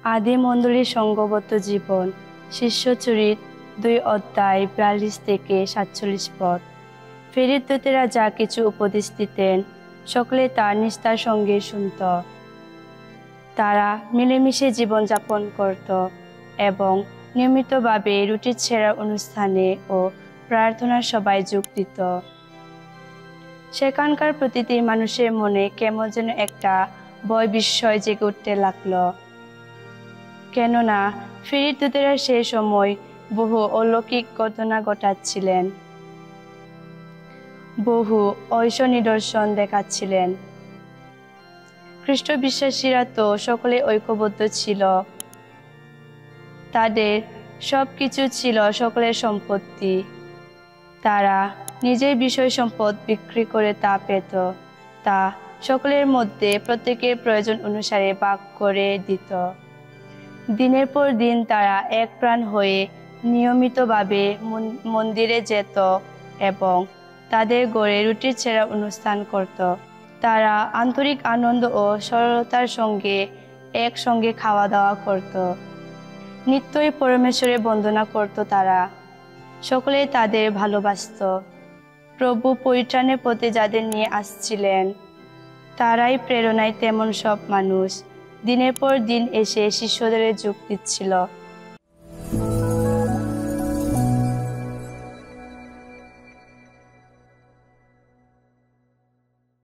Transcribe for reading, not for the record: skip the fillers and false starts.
আদি মণ্ডলীর সঙ্গবদ্ধ জীবন, শিষ্যচরিত 2 অধ্যায় 42 থেকে 47 পদ। ফেরেশতারা যা কিছু উপদেশ দিতেন সকলে তার নিষ্ঠার সঙ্গে শুনত। তারা মিলেমিশে জীবনযাপন করত এবং নিয়মিতভাবে রুটি ছেঁড়ার অনুষ্ঠানে ও প্রার্থনার সভায় যোগ দিত। সেখানকার প্রতিটি মানুষের মনে কেমন যেন একটা ভয় বিস্ময় জেগে উঠতে লাগলো, কেননা ফেরেশতারা সেই সময় বহু অলৌকিক ঘটনা ঘটাচ্ছিলেন, বহু ঐশ্বর নিদর্শন দেখাচ্ছিলেন। খ্রিস্ট বিশ্বাসীরা তো সকলে ঐক্যবদ্ধ ছিল, তাদের সব কিছু ছিল সকলের সম্পত্তি। তারা নিজের বিষয় সম্পদ বিক্রি করে তা পেত, তা সকলের মধ্যে প্রত্যেকের প্রয়োজন অনুসারে ভাগ করে দিত। দিনের পর দিন তারা এক প্রাণ হয়ে নিয়মিতভাবে মন্দিরে যেত এবং তাদের ঘরে রুটি ছেঁড়া অনুষ্ঠান করত। তারা আন্তরিক আনন্দ ও সরলতার সঙ্গে একসঙ্গে খাওয়া দাওয়া করত। নিত্যই পরমেশ্বরের বন্দনা করত। তারা সকলেই তাদের ভালোবাসত। প্রভু পরিত্রাণের পথে যাদের নিয়ে আসছিলেন, তারাই প্রেরণায় তেমন সব মানুষ দিনের পর দিন এসে শিষ্যদের যোগ দিচ্ছিল।